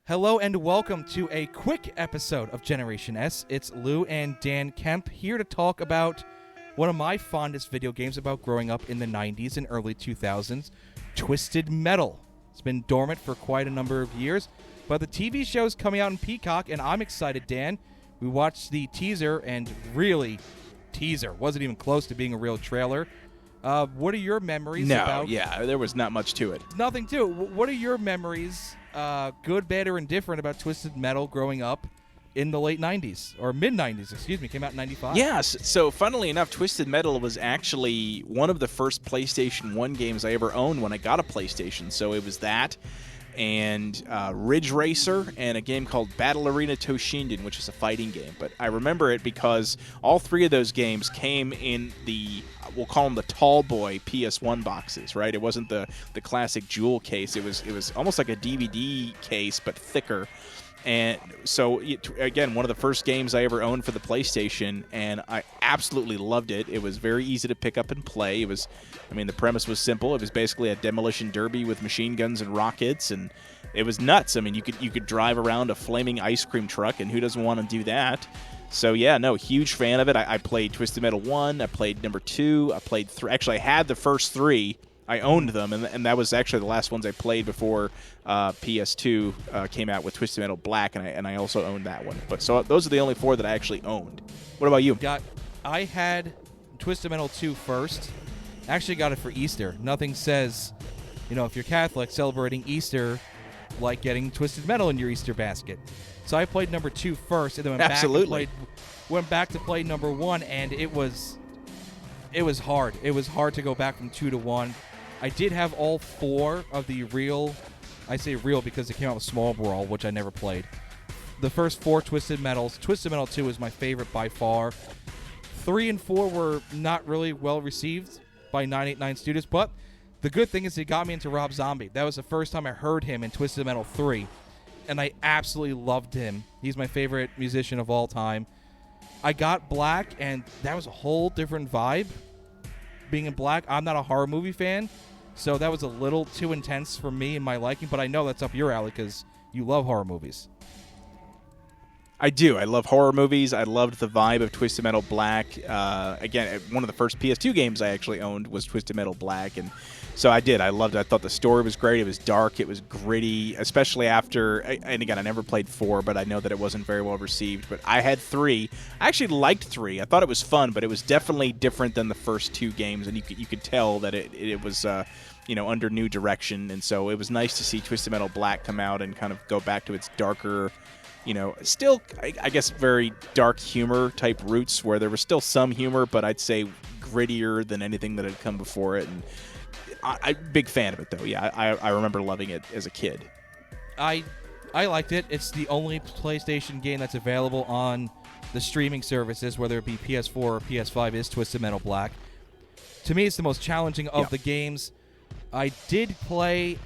Hello and welcome to a quick episode of Generation S. It's Lou and Dan Kemp here to talk about one of my fondest video games about growing up in the 90s and early 2000s, Twisted Metal. It's been dormant for quite a number of years, but the TV show's coming out in Peacock, and I'm excited, Dan. We watched the teaser, and really, teaser. Wasn't even close to being a real trailer. What are your memories about... Yeah, there was not much to it. Nothing to it. What are your memories, good, bad, or indifferent, about Twisted Metal growing up in the late 90s, or mid-90s, excuse me, came out in 95? Yes, so funnily enough, Twisted Metal was actually one of the first PlayStation 1 games I ever owned when I got a PlayStation, so it was that, and Ridge Racer, and a game called Battle Arena Toshinden, which is a fighting game. But I remember it because all three of those games came in the, we'll call them the tall boy PS1 boxes, right? It wasn't the classic jewel case. It was almost like a DVD case, but thicker. And so, again, one of the first games I ever owned for the PlayStation, and I absolutely loved it. It was very easy to pick up and play. It was, I mean, the premise was simple. It was basically a demolition derby with machine guns and rockets, and it was nuts. I mean, you could drive around a flaming ice cream truck, and who doesn't want to do that? So, yeah, no, huge fan of it. I played Twisted Metal 1. I played number 2. I played 3. Actually, I had the first 3. I owned them, and that was actually the last ones I played before PS2 came out with Twisted Metal Black, and I also owned that one. But so those are the only 4 that I actually owned. What about you? I had Twisted Metal 2 first. Actually got it for Easter. Nothing says, if you're Catholic, celebrating Easter like getting Twisted Metal in your Easter basket. So I played number 2 first, and then went back to play number 1, and it was hard. It was hard to go back from 2 to 1. I did have all 4 of the real, I say real because it came out with Small Brawl, which I never played. The first 4 Twisted Metals. Twisted Metal 2 was my favorite by far. 3 and 4 were not really well received by 989 Studios, but the good thing is it got me into Rob Zombie. That was the first time I heard him in Twisted Metal 3, and I absolutely loved him. He's my favorite musician of all time. I got Black, and that was a whole different vibe. Being in Black, I'm not a horror movie fan, so that was a little too intense for me and my liking, but I know that's up your alley because you love horror movies. I do. I love horror movies. I loved the vibe of Twisted Metal Black. Again, one of the first PS2 games I actually owned was Twisted Metal Black, and so I did. I loved it. I thought the story was great. It was dark. It was gritty, especially after, and again, I never played 4, but I know that it wasn't very well received. But I had 3. I actually liked 3. I thought it was fun, but it was definitely different than the first 2 games, and you could tell that it was under new direction. And so it was nice to see Twisted Metal Black come out and kind of go back to its darker, still, I guess, very dark humor type roots, where there was still some humor, but I'd say grittier than anything that had come before it. And I'm big fan of it, though. Yeah, I remember loving it as a kid. I liked it. It's the only PlayStation game that's available on the streaming services, whether it be PS4 or PS5, is Twisted Metal Black. To me, it's the most challenging of the games. I did play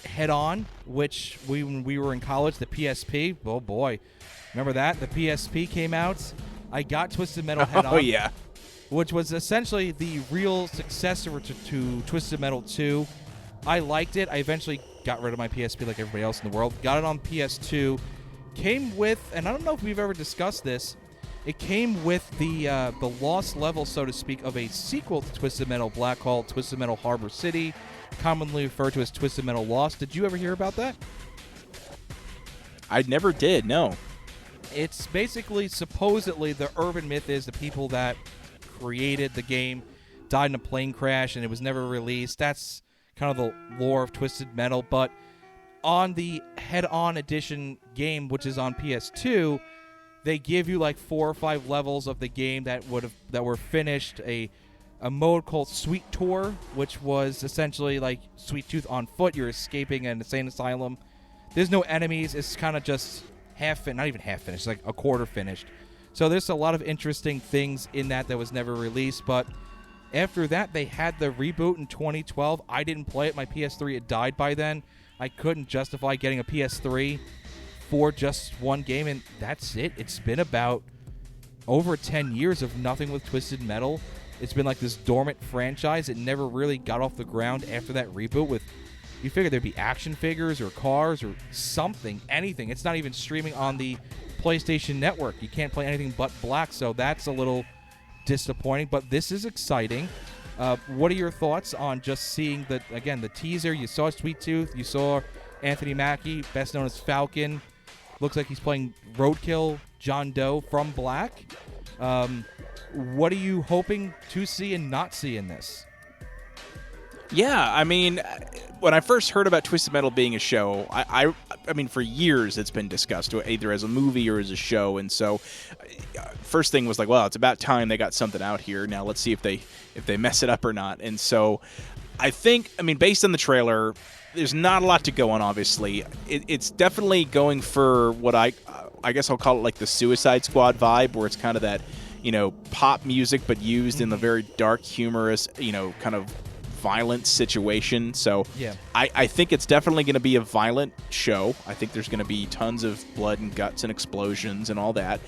Head On, which when we were in college, the PSP. Oh, boy. Remember that? The PSP came out. I got Twisted Metal Head On. Oh, yeah. Which was essentially the real successor to Twisted Metal 2. I liked it. I eventually got rid of my PSP like everybody else in the world. Got it on PS2. Came with, and I don't know if we've ever discussed this, it came with the lost level, so to speak, of a sequel to Twisted Metal Black called Twisted Metal Harbor City, commonly referred to as Twisted Metal Lost. Did you ever hear about that? I never did, no. It's basically, supposedly, the urban myth is the people that created the game died in a plane crash and it was never released. That's kind of the lore of Twisted Metal. But on the Head-On Edition game, which is on PS2, they give you like 4 or 5 levels of the game that were finished. A mode called Sweet Tour, which was essentially like Sweet Tooth on foot. You're escaping an insane asylum. There's no enemies. It's kind of just not even half finished, like a quarter finished. So there's a lot of interesting things in that was never released. But after that, they had the reboot in 2012. I didn't play it. My PS3 had died by then. I couldn't justify getting a PS3 for just one game, and that's it. It's been about over 10 years of nothing with Twisted Metal. It's been like this dormant franchise. It never really got off the ground after that reboot with You figure there'd be action figures or cars or something, anything. It's not even streaming on the PlayStation Network. You can't play anything but black, so that's a little disappointing. But this is exciting. What are your thoughts on just seeing the teaser? You saw Sweet Tooth. You saw Anthony Mackie, best known as Falcon. Looks like he's playing Roadkill John Doe from Black. What are you hoping to see and not see in this? Yeah, I mean, when I first heard about Twisted Metal being a show, I mean, for years it's been discussed, either as a movie or as a show, and so first thing was like, well, it's about time they got something out here. Now let's see if they mess it up or not. And so I think, I mean, based on the trailer, there's not a lot to go on, obviously. It's definitely going for what I guess I'll call it like the Suicide Squad vibe, where it's kind of that, pop music, but used in the very dark, humorous, kind of violent situation. So yeah. I think it's definitely going to be a violent show. I think there's going to be tons of blood and guts and explosions and all that.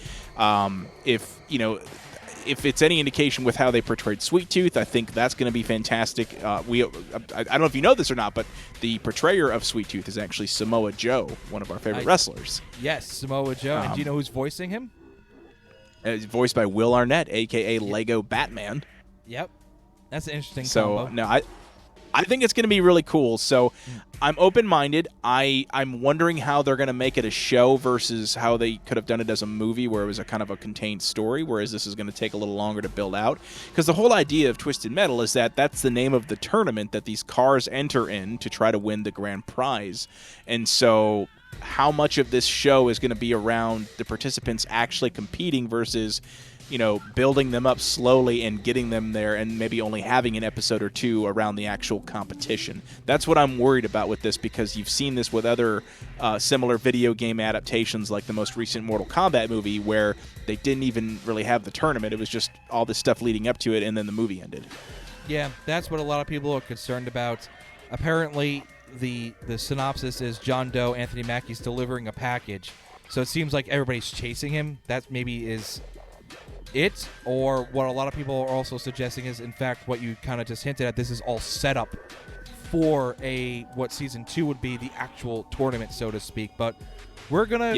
If it's any indication with how they portrayed Sweet Tooth, I think that's going to be fantastic. I don't know if you know this or not, but the portrayer of Sweet Tooth is actually Samoa Joe, one of our favorite wrestlers. Yes, Samoa Joe. And do you know who's voicing him? It's voiced by Will Arnett, a.k.a. Lego Batman. Yep. That's an interesting combo. So, no, I think it's going to be really cool. So I'm open-minded. I'm wondering how they're going to make it a show versus how they could have done it as a movie where it was a kind of a contained story, whereas this is going to take a little longer to build out. Because the whole idea of Twisted Metal is that that's the name of the tournament that these cars enter in to try to win the grand prize. And so how much of this show is going to be around the participants actually competing versus building them up slowly and getting them there and maybe only having an episode or two around the actual competition. That's what I'm worried about with this, because you've seen this with other similar video game adaptations, like the most recent Mortal Kombat movie, where they didn't even really have the tournament. It was just all this stuff leading up to it, and then the movie ended. Yeah, that's what a lot of people are concerned about. Apparently, the synopsis is John Doe, Anthony Mackie's delivering a package. So it seems like everybody's chasing him. That maybe is it, or what a lot of people are also suggesting is, in fact, what you kind of just hinted at. This is all set up for what season 2 would be, the actual tournament, so to speak. But we're gonna,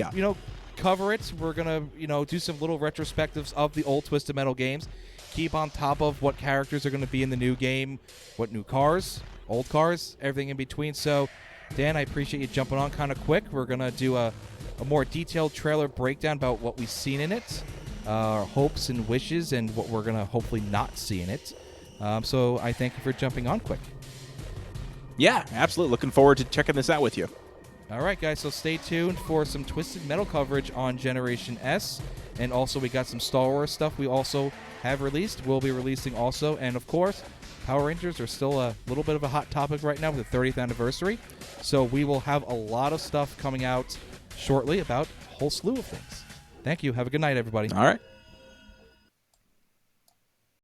cover it. We're gonna, do some little retrospectives of the old Twisted Metal games. Keep on top of what characters are going to be in the new game, what new cars, old cars, everything in between. So, Dan, I appreciate you jumping on kind of quick. We're gonna do a more detailed trailer breakdown about what we've seen in it. Our hopes and wishes, and what we're going to hopefully not see in it. So I thank you for jumping on quick. Yeah, absolutely. Looking forward to checking this out with you. All right, guys, so stay tuned for some Twisted Metal coverage on Generation S. And also we got some Star Wars stuff we also have released. We'll be releasing also. And, of course, Power Rangers are still a little bit of a hot topic right now with the 30th anniversary. So we will have a lot of stuff coming out shortly about a whole slew of things. Thank you. Have a good night, everybody. All right.